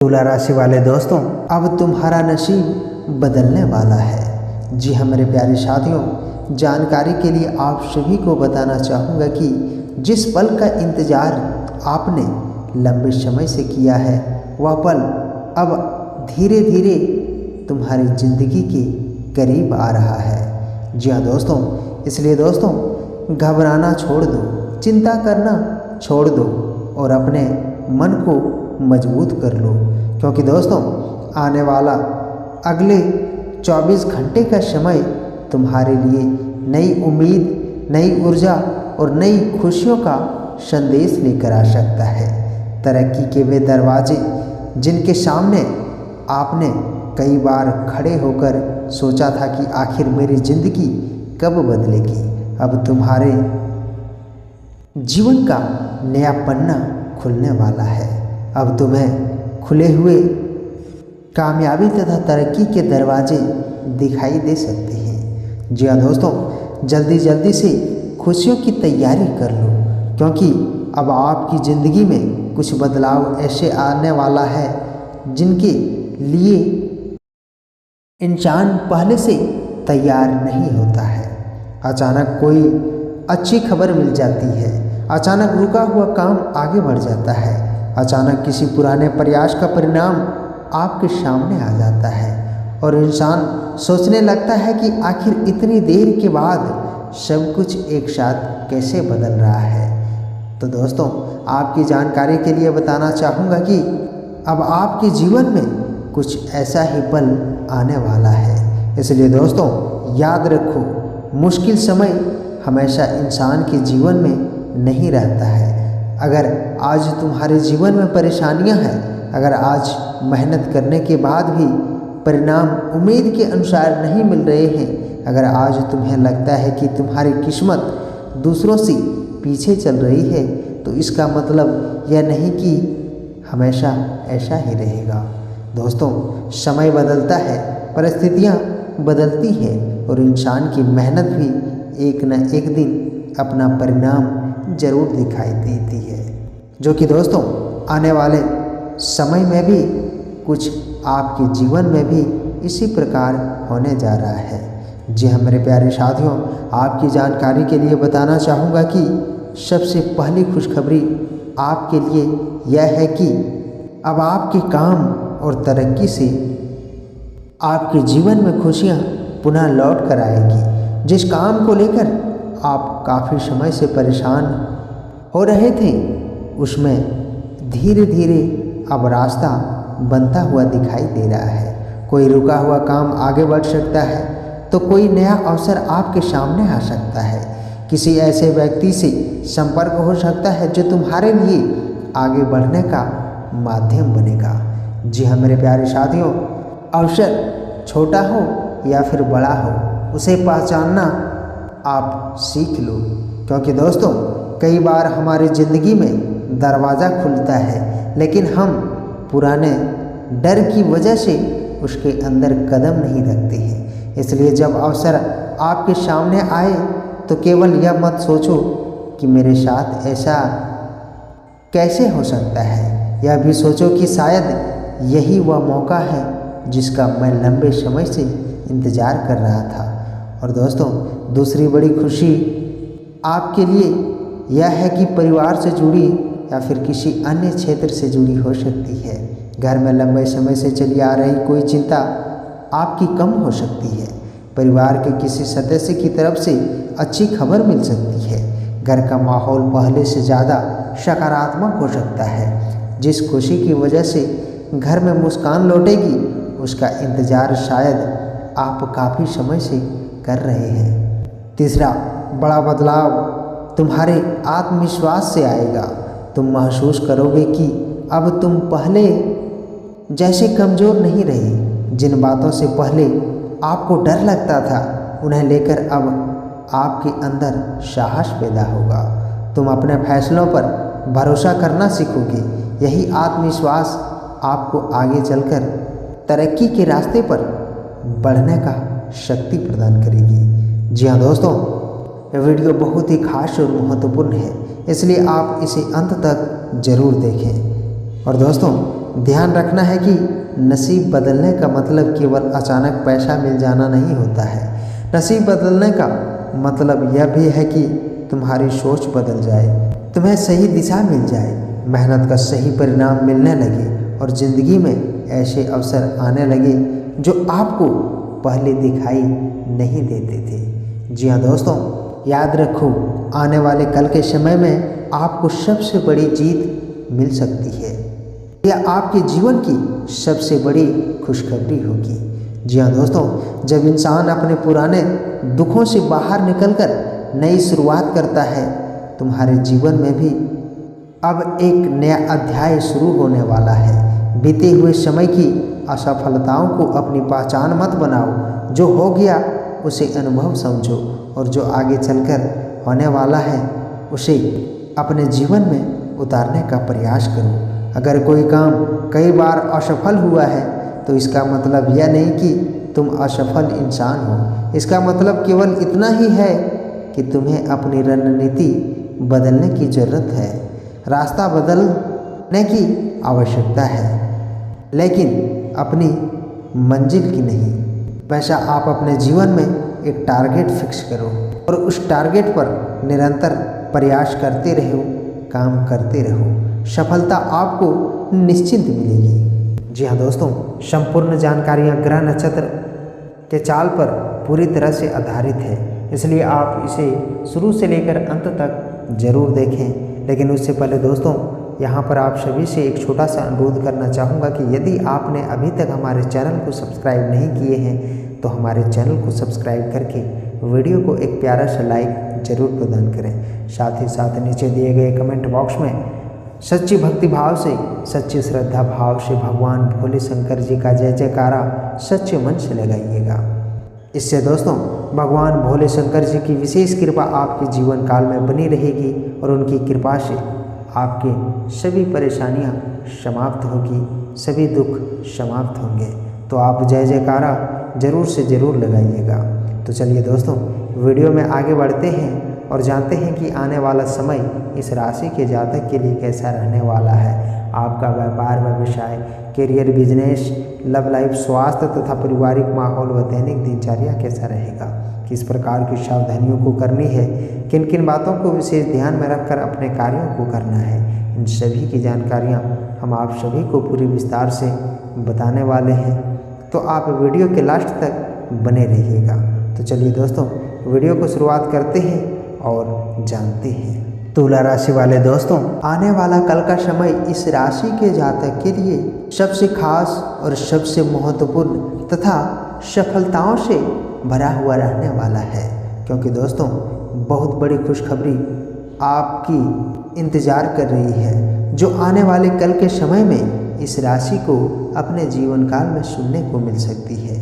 तुला राशि वाले दोस्तों, अब तुम्हारा नसीब बदलने वाला है। जी हाँ मेरे प्यारे साथियों, जानकारी के लिए आप सभी को बताना चाहूँगा कि जिस पल का इंतज़ार आपने लंबे समय से किया है वह पल अब धीरे धीरे तुम्हारी ज़िंदगी के करीब आ रहा है। जी हाँ दोस्तों, इसलिए दोस्तों घबराना छोड़ दो, चिंता करना छोड़ दो और अपने मन को मजबूत कर लो, क्योंकि दोस्तों आने वाला अगले 24 घंटे का समय तुम्हारे लिए नई उम्मीद, नई ऊर्जा और नई खुशियों का संदेश लेकर आ सकता है। तरक्की के वे दरवाजे जिनके सामने आपने कई बार खड़े होकर सोचा था कि आखिर मेरी ज़िंदगी कब बदलेगी, अब तुम्हारे जीवन का नया पन्ना खुलने वाला है। अब तुम्हें खुले हुए कामयाबी तथा तरक्की के दरवाजे दिखाई दे सकते हैं। जी हाँ दोस्तों, जल्दी जल्दी से खुशियों की तैयारी कर लो, क्योंकि अब आपकी ज़िंदगी में कुछ बदलाव ऐसे आने वाला है जिनके लिए इंसान पहले से तैयार नहीं होता है। अचानक कोई अच्छी खबर मिल जाती है, अचानक रुका हुआ काम आगे बढ़ जाता है, अचानक किसी पुराने प्रयास का परिणाम आपके सामने आ जाता है और इंसान सोचने लगता है कि आखिर इतनी देर के बाद सब कुछ एक साथ कैसे बदल रहा है। तो दोस्तों आपकी जानकारी के लिए बताना चाहूँगा कि अब आपके जीवन में कुछ ऐसा ही पल आने वाला है। इसलिए दोस्तों याद रखो, मुश्किल समय हमेशा इंसान के जीवन में नहीं रहता है। अगर आज तुम्हारे जीवन में परेशानियां हैं, अगर आज मेहनत करने के बाद भी परिणाम उम्मीद के अनुसार नहीं मिल रहे हैं, अगर आज तुम्हें लगता है कि तुम्हारी किस्मत दूसरों से पीछे चल रही है, तो इसका मतलब यह नहीं कि हमेशा ऐसा ही रहेगा। दोस्तों समय बदलता है, परिस्थितियाँ बदलती है और इंसान की मेहनत भी एक न एक दिन अपना परिणाम जरूर दिखाई देती है, जो कि दोस्तों आने वाले समय में भी कुछ आपके जीवन में भी इसी प्रकार होने जा रहा है। जी हाँ मेरे प्यारे साथियों, आपकी जानकारी के लिए बताना चाहूँगा कि सबसे पहली खुशखबरी आपके लिए यह है कि अब आपके काम और तरक्की से आपके जीवन में खुशियाँ पुनः लौट कर आएगी। जिस काम को लेकर आप काफ़ी समय से परेशान हो रहे थे, उसमें धीरे धीरे अब रास्ता बनता हुआ दिखाई दे रहा है। कोई रुका हुआ काम आगे बढ़ सकता है, तो कोई नया अवसर आपके सामने आ सकता है। किसी ऐसे व्यक्ति से संपर्क हो सकता है जो तुम्हारे लिए आगे बढ़ने का माध्यम बनेगा। जी हाँ मेरे प्यारे साथियों, अवसर छोटा हो या फिर बड़ा हो, उसे पहचानना आप सीख लो, क्योंकि दोस्तों कई बार हमारी ज़िंदगी में दरवाज़ा खुलता है, लेकिन हम पुराने डर की वजह से उसके अंदर कदम नहीं रखते हैं। इसलिए जब अवसर आपके सामने आए तो केवल यह मत सोचो कि मेरे साथ ऐसा कैसे हो सकता है, यह भी सोचो कि शायद यही वह मौका है जिसका मैं लंबे समय से इंतज़ार कर रहा था। और दोस्तों दूसरी बड़ी खुशी आपके लिए यह है कि परिवार से जुड़ी या फिर किसी अन्य क्षेत्र से जुड़ी हो सकती है। घर में लंबे समय से चली आ रही कोई चिंता आपकी कम हो सकती है। परिवार के किसी सदस्य की तरफ से अच्छी खबर मिल सकती है। घर का माहौल पहले से ज़्यादा सकारात्मक हो सकता है। जिस खुशी की वजह से घर में मुस्कान लौटेगी, उसका इंतज़ार शायद आप काफ़ी समय से कर रहे हैं। तीसरा बड़ा बदलाव तुम्हारे आत्मविश्वास से आएगा। तुम महसूस करोगे कि अब तुम पहले जैसे कमज़ोर नहीं रहे। जिन बातों से पहले आपको डर लगता था, उन्हें लेकर अब आपके अंदर साहस पैदा होगा। तुम अपने फैसलों पर भरोसा करना सीखोगे। यही आत्मविश्वास आपको आगे चलकर तरक्की के रास्ते पर बढ़ने का शक्ति प्रदान करेगी। जी हाँ दोस्तों, यह वीडियो बहुत ही खास और महत्वपूर्ण है, इसलिए आप इसे अंत तक ज़रूर देखें। और दोस्तों ध्यान रखना है कि नसीब बदलने का मतलब केवल अचानक पैसा मिल जाना नहीं होता है। नसीब बदलने का मतलब यह भी है कि तुम्हारी सोच बदल जाए, तुम्हें सही दिशा मिल जाए, मेहनत का सही परिणाम मिलने लगे और ज़िंदगी में ऐसे अवसर आने लगे जो आपको पहले दिखाई नहीं देते थे। जी हाँ दोस्तों, याद रखो, आने वाले कल के समय में आपको सबसे बड़ी जीत मिल सकती है। यह आपके जीवन की सबसे बड़ी खुशखबरी होगी। जी हाँ दोस्तों, जब इंसान अपने पुराने दुखों से बाहर निकलकर नई शुरुआत करता है, तुम्हारे जीवन में भी अब एक नया अध्याय शुरू होने वाला है। बीते हुए समय की असफलताओं को अपनी पहचान मत बनाओ, जो हो गया उसे अनुभव समझो और जो आगे चलकर होने वाला है उसे अपने जीवन में उतारने का प्रयास करो। अगर कोई काम कई बार असफल हुआ है तो इसका मतलब यह नहीं कि तुम असफल इंसान हो। इसका मतलब केवल इतना ही है कि तुम्हें अपनी रणनीति बदलने की ज़रूरत है। रास्ता बदलने की आवश्यकता है, लेकिन अपनी मंजिल की नहीं। वैसा आप अपने जीवन में एक टारगेट फिक्स करो और उस टारगेट पर निरंतर प्रयास करते रहो, काम करते रहो। सफलता आपको निश्चित मिलेगी। जी हाँ दोस्तों, संपूर्ण जानकारियाँ ग्रह नक्षत्र के चाल पर पूरी तरह से आधारित है, इसलिए आप इसे शुरू से लेकर अंत तक जरूर देखें। लेकिन उससे पहले दोस्तों, यहाँ पर आप सभी से एक छोटा सा अनुरोध करना चाहूँगा कि यदि आपने अभी तक हमारे चैनल को सब्सक्राइब नहीं किए हैं तो हमारे चैनल को सब्सक्राइब करके वीडियो को एक प्यारा सा लाइक जरूर प्रदान करें। साथ ही साथ नीचे दिए गए कमेंट बॉक्स में सच्ची भक्ति भाव से, सच्ची श्रद्धा भाव से भगवान भोले शंकर जी का जय जयकारा सच्चे मन से लगाइएगा। इससे दोस्तों भगवान भोले शंकर जी की विशेष कृपा आपके जीवन काल में बनी रहेगी और उनकी कृपा से आपके सभी परेशानियां समाप्त होगी, सभी दुख समाप्त होंगे। तो आप जय जयकारा जरूर से ज़रूर लगाइएगा। तो चलिए दोस्तों, वीडियो में आगे बढ़ते हैं और जानते हैं कि आने वाला समय इस राशि के जातक के लिए कैसा रहने वाला है। आपका व्यापार, व्यवसाय, करियर, बिजनेस, लव लाइफ, स्वास्थ्य तथा पारिवारिक माहौल व दैनिक दिनचर्या कैसा रहेगा, किस प्रकार की सावधानियों को करनी है, किन किन बातों को विशेष ध्यान में रखकर अपने कार्यों को करना है, इन सभी की जानकारियाँ हम आप सभी को पूरी विस्तार से बताने वाले हैं। तो आप वीडियो के लास्ट तक बने रहिएगा। तो चलिए दोस्तों, वीडियो को शुरुआत करते हैं और जानते हैं। तुला राशि वाले दोस्तों, आने वाला कल का समय इस राशि के जातक के लिए सबसे खास और सबसे महत्वपूर्ण तथा सफलताओं से भरा हुआ रहने वाला है, क्योंकि दोस्तों बहुत बड़ी खुशखबरी आपकी इंतज़ार कर रही है, जो आने वाले कल के समय में इस राशि को अपने जीवन काल में सुनने को मिल सकती है।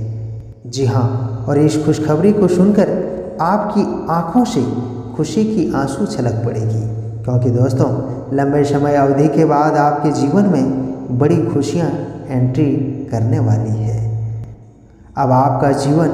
जी हाँ, और इस खुशखबरी को सुनकर आपकी आंखों से खुशी की आंसू छलक पड़ेगी, क्योंकि दोस्तों लंबे समय अवधि के बाद आपके जीवन में बड़ी खुशियां एंट्री करने वाली है। अब आपका जीवन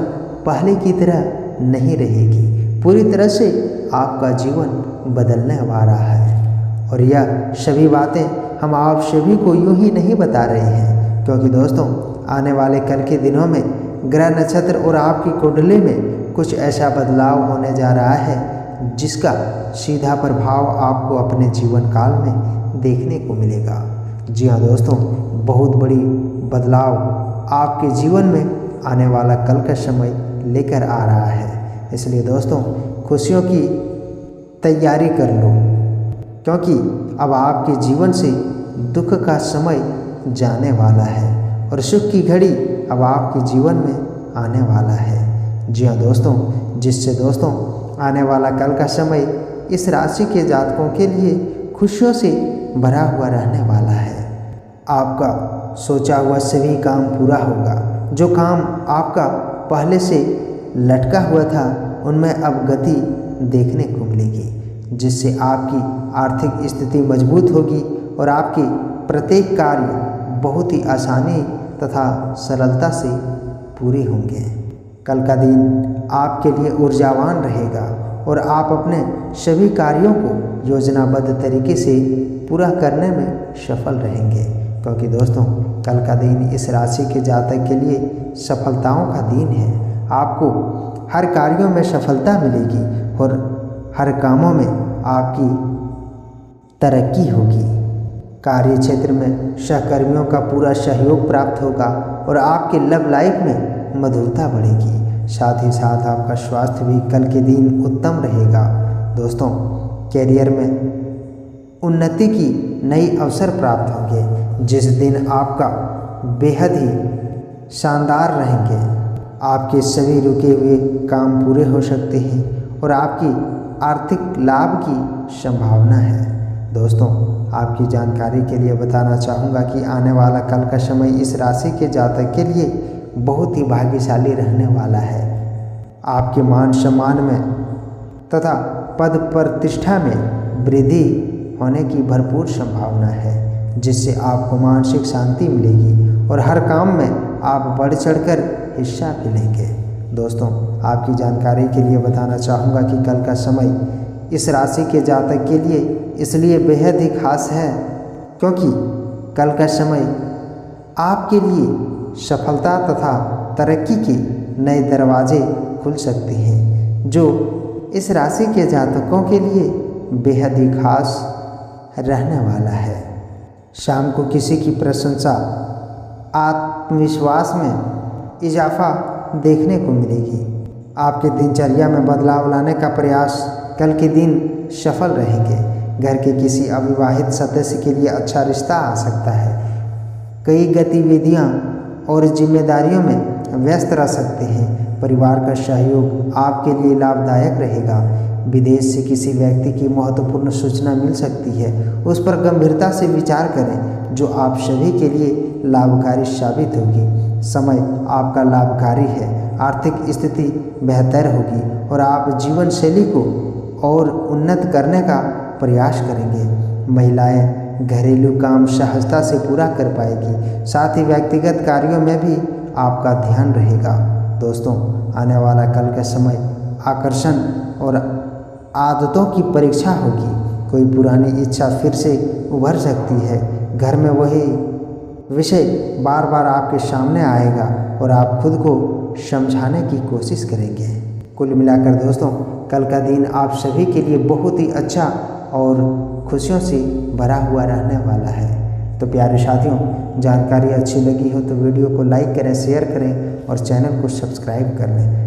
पहले की तरह नहीं रहेगी, पूरी तरह से आपका जीवन बदलने वाला है। और यह सभी बातें हम आप सभी को यूं ही नहीं बता रहे हैं, क्योंकि दोस्तों आने वाले कल के दिनों में ग्रह नक्षत्र और आपकी कुंडली में कुछ ऐसा बदलाव होने जा रहा है जिसका सीधा प्रभाव आपको अपने जीवन काल में देखने को मिलेगा। जी हाँ दोस्तों, बहुत बड़ी बदलाव आपके जीवन में आने वाला कल का समय लेकर आ रहा है। इसलिए दोस्तों खुशियों की तैयारी कर लो, क्योंकि अब आपके जीवन से दुख का समय जाने वाला है और सुख की घड़ी अब आपके जीवन में आने वाला है। जी हाँ दोस्तों, जिससे दोस्तों आने वाला कल का समय इस राशि के जातकों के लिए खुशियों से भरा हुआ रहने वाला है। आपका सोचा हुआ सभी काम पूरा होगा। जो काम आपका पहले से लटका हुआ था उनमें अब गति देखने को मिलेगी, जिससे आपकी आर्थिक स्थिति मजबूत होगी और आपके प्रत्येक कार्य बहुत ही आसानी तथा सरलता से पूरे होंगे। कल का दिन आपके लिए ऊर्जावान रहेगा और आप अपने सभी कार्यों को योजनाबद्ध तरीके से पूरा करने में सफल रहेंगे, क्योंकि दोस्तों कल का दिन इस राशि के जातक के लिए सफलताओं का दिन है। आपको हर कार्यों में सफलता मिलेगी और हर कामों में आपकी तरक्की होगी। कार्य क्षेत्र में सहकर्मियों का पूरा सहयोग प्राप्त होगा और आपके लव लाइफ में मधुरता बढ़ेगी। साथ ही साथ आपका स्वास्थ्य भी कल के दिन उत्तम रहेगा। दोस्तों कैरियर में उन्नति की नई अवसर प्राप्त होंगे, जिस दिन आपका बेहद ही शानदार रहेंगे। आपके सभी रुके हुए काम पूरे हो सकते हैं और आपकी आर्थिक लाभ की संभावना है। दोस्तों आपकी जानकारी के लिए बताना चाहूँगा कि आने वाला कल का समय इस राशि के जातक के लिए बहुत ही भाग्यशाली रहने वाला है। आपके मान सम्मान में तथा पद प्रतिष्ठा में वृद्धि होने की भरपूर संभावना है, जिससे आपको मानसिक शांति मिलेगी और हर काम में आप बढ़ चढ़कर हिस्सा भी लेंगे। दोस्तों आपकी जानकारी के लिए बताना चाहूँगा कि कल का समय इस राशि के जातक के लिए इसलिए बेहद ही खास है क्योंकि कल का समय आपके लिए सफलता तथा तरक्की के नए दरवाजे खुल सकते हैं, जो इस राशि के जातकों के लिए बेहद ही खास रहने वाला है। शाम को किसी की प्रशंसा आत्मविश्वास में इजाफा देखने को मिलेगी। आपके दिनचर्या में बदलाव लाने का प्रयास कल के दिन सफल रहेंगे। घर के किसी अविवाहित सदस्य के लिए अच्छा रिश्ता आ सकता है। कई गतिविधियां और जिम्मेदारियों में व्यस्त रह सकते हैं। परिवार का सहयोग आपके लिए लाभदायक रहेगा। विदेश से किसी व्यक्ति की महत्वपूर्ण सूचना मिल सकती है, उस पर गंभीरता से विचार करें, जो आप सभी के लिए लाभकारी साबित होगी। समय आपका लाभकारी है, आर्थिक स्थिति बेहतर होगी और आप जीवन शैली को और उन्नत करने का प्रयास करेंगे। महिलाएं घरेलू काम सहजता से पूरा कर पाएगी, साथ ही व्यक्तिगत कार्यों में भी आपका ध्यान रहेगा। दोस्तों आने वाला कल का समय आकर्षण और आदतों की परीक्षा होगी। कोई पुरानी इच्छा फिर से उभर सकती है। घर में वही विषय बार बार आपके सामने आएगा और आप खुद को समझाने की कोशिश करेंगे। कुल मिलाकर दोस्तों कल का दिन आप सभी के लिए बहुत ही अच्छा और खुशियों से भरा हुआ रहने वाला है। तो प्यारे साथियों, जानकारी अच्छी लगी हो तो वीडियो को लाइक करें, शेयर करें और चैनल को सब्सक्राइब कर लें।